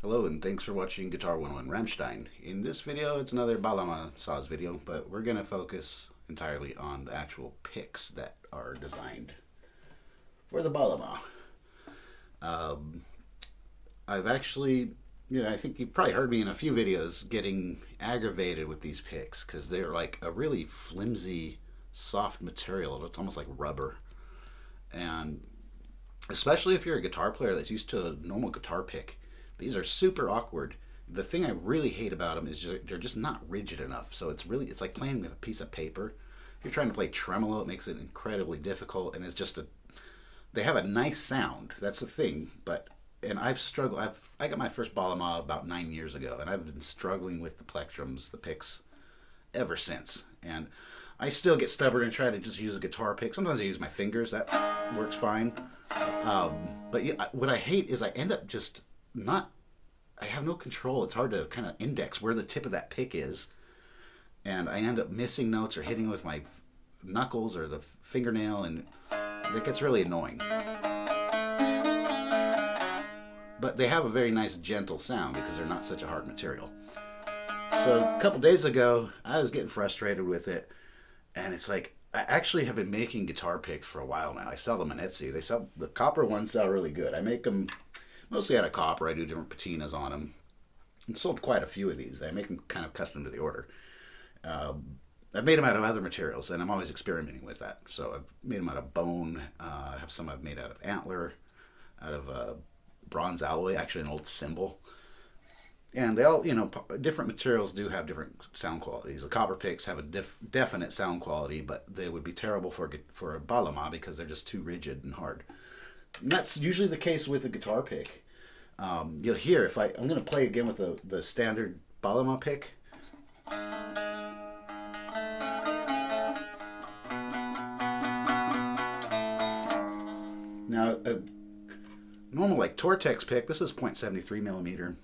Hello and thanks for watching Guitar 101 Rammstein. In this video it's another Baglama Saz video, but we're going to focus entirely on the actual picks that are designed for the Baglama. I've actually, I think you've probably heard me in a few videos getting aggravated with these picks because they're like a really flimsy, soft material. It's almost like rubber. And especially if you're a guitar player that's used to a normal guitar pick, these are super awkward. The thing I really hate about them is they're just not rigid enough. So it's like playing with a piece of paper. If you're trying to play tremolo, it makes it incredibly difficult, and it's just they have a nice sound. That's the thing. And I've struggled. I got my first Baglama about 9 years ago, and I've been struggling with the plectrums, the picks, ever since. And I still get stubborn and try to just use a guitar pick. Sometimes I use my fingers. That works fine. But yeah, what I hate is I end up just I have no control. It's hard to kind of index where the tip of that pick is. And I end up missing notes or hitting with my knuckles or the fingernail, and it gets really annoying. But they have a very nice gentle sound because they're not such a hard material. So a couple days ago, I was getting frustrated with it. And it's like, I actually have been making guitar picks for a while now. I sell them on Etsy. The copper ones sell really good. I make them mostly out of copper. I do different patinas on them. I've sold quite a few of these. I make them kind of custom to the order. I've made them out of other materials, and I'm always experimenting with that. So I've made them out of bone. I have some I've made out of antler, out of bronze alloy, actually an old cymbal. And they all, different materials do have different sound qualities. The copper picks have a definite sound quality, but they would be terrible for a Baglama because they're just too rigid and hard. And that's usually the case with a guitar pick. You'll hear I'm going to play again with the standard Baglama pick. Now, a normal like Tortex pick, this is 0.73 millimeter.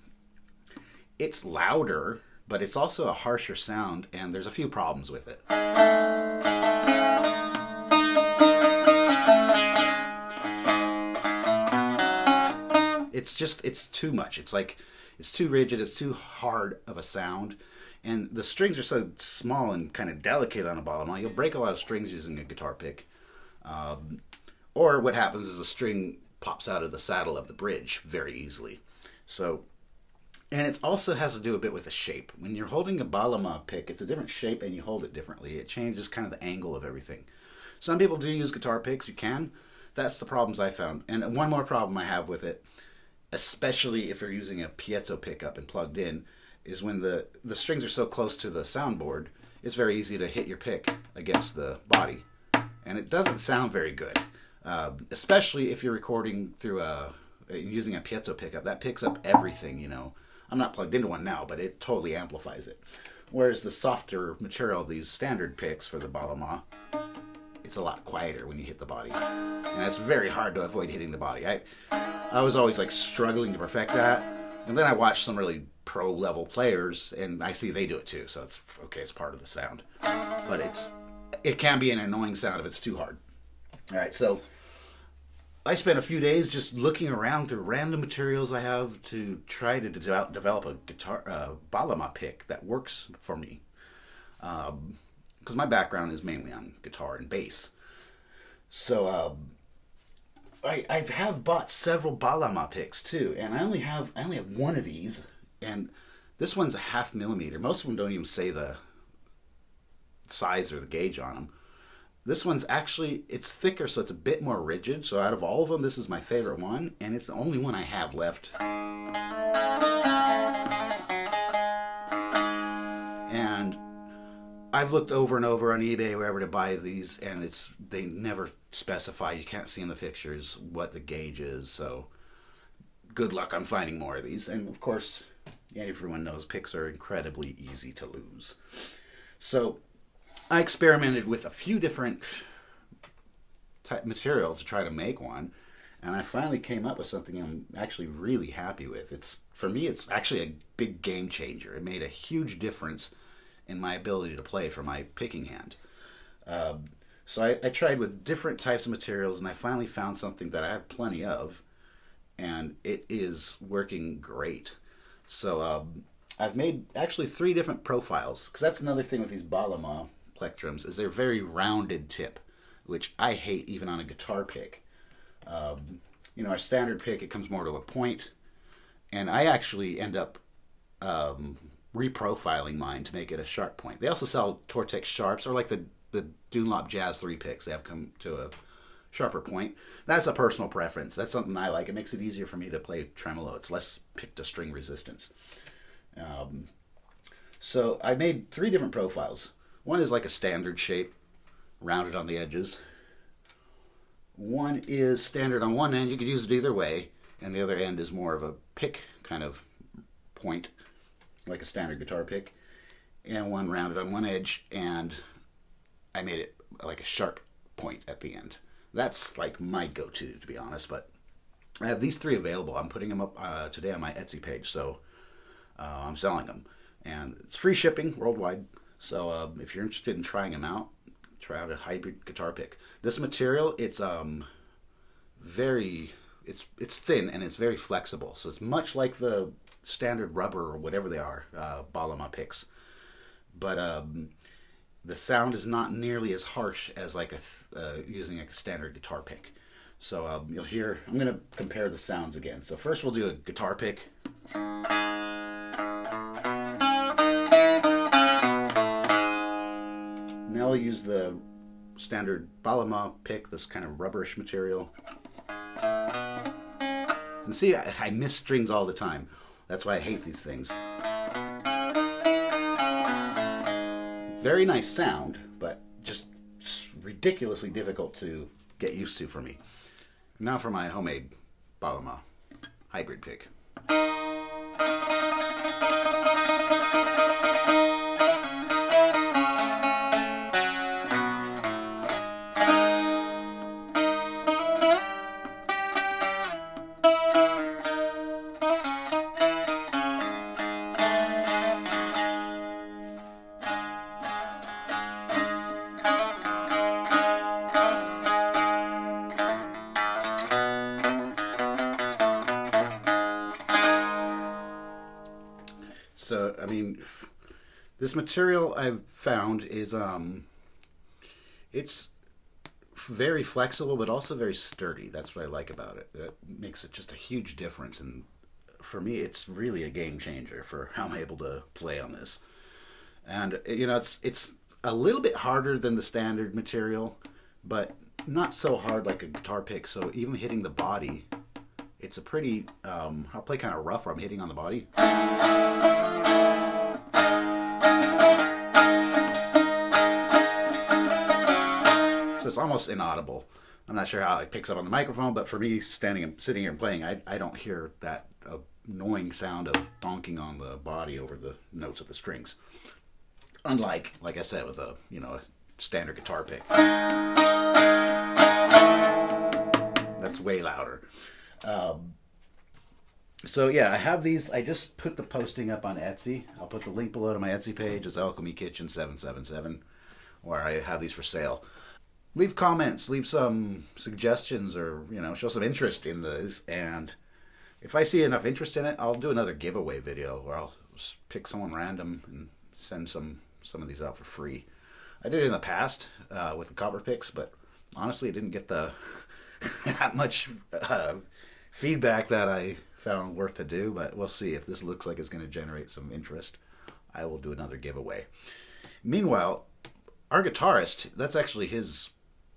It's louder, but it's also a harsher sound, and there's a few problems with it. It's too much. It's too rigid, it's too hard of a sound, and the strings are so small and kind of delicate on a Baglama, you'll break a lot of strings using a guitar pick. Or what happens is a string pops out of the saddle of the bridge very easily. And it also has to do a bit with the shape. When you're holding a Baglama pick, it's a different shape and you hold it differently. It changes kind of the angle of everything. Some people do use guitar picks. You can. That's the problems I found. And one more problem I have with it, especially if you're using a piezo pickup and plugged in, is when the strings are so close to the soundboard, it's very easy to hit your pick against the body. And it doesn't sound very good, especially if you're recording through using a piezo pickup. That picks up everything, I'm not plugged into one now, but it totally amplifies it. Whereas the softer material of these standard picks for the Baglama, it's a lot quieter when you hit the body. And it's very hard to avoid hitting the body. I was always like struggling to perfect that. And then I watched some really pro level players, and I see they do it too. So it's okay, it's part of the sound. But it can be an annoying sound if it's too hard. All right, so I spent a few days just looking around through random materials I have to try to develop a Baglama pick that works for me. Because my background is mainly on guitar and bass. So I have bought several Baglama picks too, and I only have one of these, and this one's a 0.5 millimeter. Most of them don't even say the size or the gauge on them. This one's it's thicker, so it's a bit more rigid. So out of all of them, this is my favorite one, and it's the only one I have left. And I've looked over and over on eBay, wherever, to buy these, and they never specify. You can't see in the pictures what the gauge is, so good luck on finding more of these. And of course, everyone knows picks are incredibly easy to lose. So I experimented with a few different type material to try to make one, and I finally came up with something I'm actually really happy with. For me, it's actually a big game changer. It made a huge difference in my ability to play for my picking hand. So I tried with different types of materials, and I finally found something that I have plenty of, and it is working great. So I've made actually 3 different profiles, because that's another thing with these Baglama plectrums is they're very rounded tip, which I hate even on a guitar pick. Our standard pick, it comes more to a point, and I actually end up reprofiling mine to make it a sharp point. They also sell Tortex sharps, or like the Dunlop Jazz 3 picks. They have come to a sharper point. That's a personal preference. That's something I like. It makes it easier for me to play tremolo. It's less pick to string resistance. So I made 3 different profiles. One is like a standard shape, rounded on the edges. One is standard on one end. You could use it either way. And the other end is more of a pick kind of point, like a standard guitar pick. And one rounded on one edge, and I made it like a sharp point at the end. That's like my go-to, to be honest. But I have these 3 available. I'm putting them up today on my Etsy page, so I'm selling them. And it's free shipping worldwide. So if you're interested in trying them out, try out a hybrid guitar pick. This material, it's it's thin and it's very flexible. So it's much like the standard rubber or whatever they are, Baglama picks. But the sound is not nearly as harsh as like using a standard guitar pick. So you'll hear, I'm going to compare the sounds again. So first we'll do a guitar pick. Now we'll use the standard Baglama pick, this kind of rubberish material. And see, I miss strings all the time. That's why I hate these things. Very nice sound, but just ridiculously difficult to get used to for me. Now for my homemade Baglama hybrid pick. So, I mean, this material I've found is, it's very flexible, but also very sturdy. That's what I like about it. That makes it just a huge difference. And for me, it's really a game changer for how I'm able to play on this. And, it's a little bit harder than the standard material, but not so hard like a guitar pick. So even hitting the body, it's a pretty, I'll play kind of rough where I'm hitting on the body. So it's almost inaudible. I'm not sure how it picks up on the microphone, but for me, sitting here and playing, I don't hear that annoying sound of donking on the body over the notes of the strings. Unlike, like I said, with a standard guitar pick. That's way louder. So yeah, I have these. I just put the posting up on Etsy. I'll put the link below to my Etsy page. It's Alchemy Kitchen 777, where I have these for sale. Leave comments, leave some suggestions, or show some interest in these. And if I see enough interest in it, I'll do another giveaway video where I'll pick someone random and send some of these out for free. I did it in the past with the copper picks, but honestly, it didn't get the that much feedback that I found worth to do. But we'll see if this looks like it's going to generate some interest. I will do another giveaway. Meanwhile, our guitarist, that's actually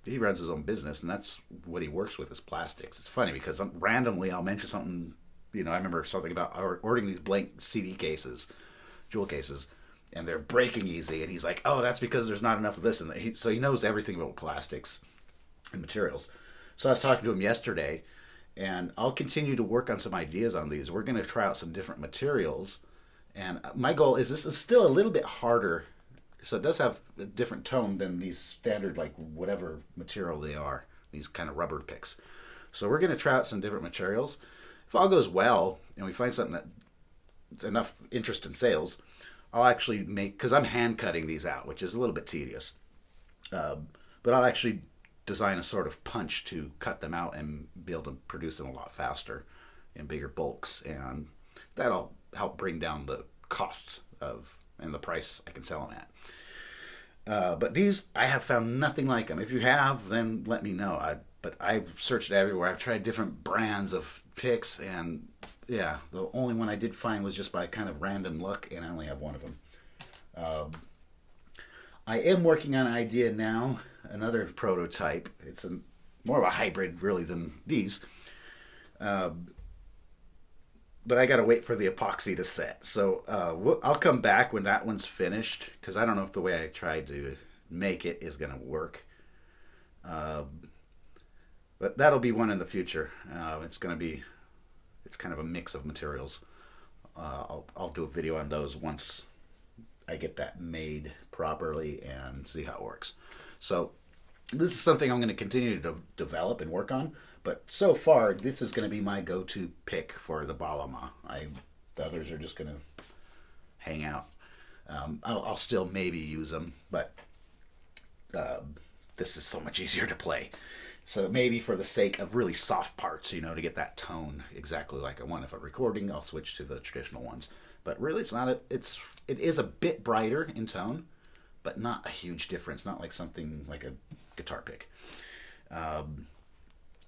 he runs his own business, and that's what he works with is plastics. It's funny because randomly I'll mention something, I remember something about ordering these blank CD cases, jewel cases, and they're breaking easy, and he's like, oh, that's because there's not enough of this. And so he knows everything about plastics and materials. So I was talking to him yesterday, and I'll continue to work on some ideas on these. We're going to try out some different materials, and my goal is this is still a little bit harder. So it does have a different tone than these standard, like whatever material they are, these kind of rubber picks. So we're going to try out some different materials. If all goes well and we find something that's enough interest in sales, I'll actually because I'm hand cutting these out, which is a little bit tedious. But I'll actually design a sort of punch to cut them out and be able to produce them a lot faster in bigger bulks. And that'll help bring down the costs of and the price I can sell them at. But these, I have found nothing like them. If you have, then let me know. But I've searched everywhere. I've tried different brands of picks, and yeah, the only one I did find was just by kind of random luck, and I only have one of them. I am working on an idea now, another prototype. It's more of a hybrid, really, than these. But I got to wait for the epoxy to set. So I'll come back when that one's finished, because I don't know if the way I tried to make it is going to work. But that'll be one in the future. It's kind of a mix of materials. I'll do a video on those once I get that made properly and see how it works. So this is something I'm going to continue to develop and work on. But so far, this is going to be my go-to pick for the Baglama. The others are just going to hang out. I'll still maybe use them, but this is so much easier to play. So maybe for the sake of really soft parts, to get that tone exactly like I want. If I'm recording, I'll switch to the traditional ones. But really, it is a bit brighter in tone, but not a huge difference. Not like something like a guitar pick.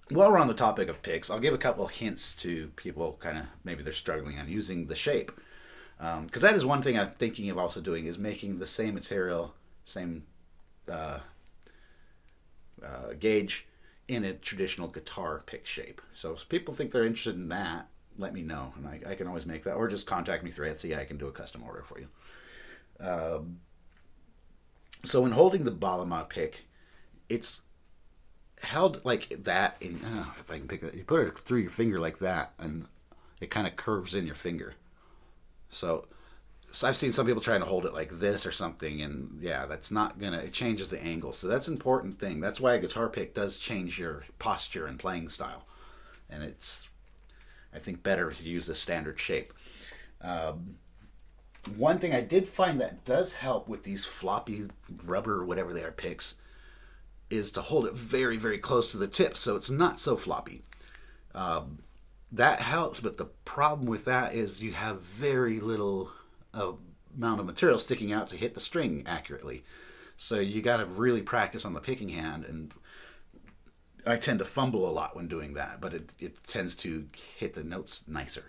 While we're on the topic of picks, I'll give a couple hints to people kind of maybe they're struggling on using the shape. Because that is one thing I'm thinking of also doing, is making the same material, same gauge in a traditional guitar pick shape. So if people think they're interested in that, let me know. And I can always make that. Or just contact me through Etsy. I can do a custom order for you. So when holding the Baglama pick, it's held like that in, if I can pick it, you put it through your finger like that, and it kind of curves in your finger. So I've seen some people trying to hold it like this or something, and yeah, that's not gonna, it changes the angle. So that's an important thing. That's why a guitar pick does change your posture and playing style. And it's, I think, better to use the standard shape. One thing I did find that does help with these floppy rubber, whatever they are, picks, is to hold it very, very close to the tip so it's not so floppy. That helps, but the problem with that is you have very little amount of material sticking out to hit the string accurately. So you got to really practice on the picking hand, and I tend to fumble a lot when doing that, but it tends to hit the notes nicer.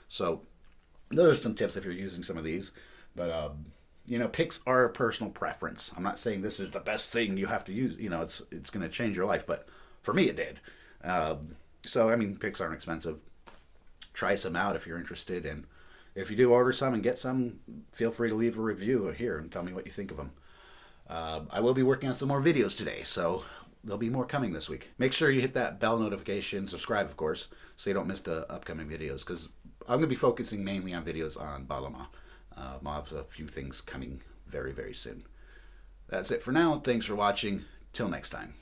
So those are some tips if you're using some of these, but picks are a personal preference. I'm not saying this is the best thing you have to use. It's going to change your life, but for me it did. So, I mean, picks aren't expensive. Try some out if you're interested, and if you do order some and get some, feel free to leave a review here and tell me what you think of them. I will be working on some more videos today, so there'll be more coming this week. Make sure you hit that bell notification, subscribe, of course, so you don't miss the upcoming videos, because I'm going to be focusing mainly on videos on Baglama. I'll have a few things coming very, very soon. That's it for now. Thanks for watching. Till next time.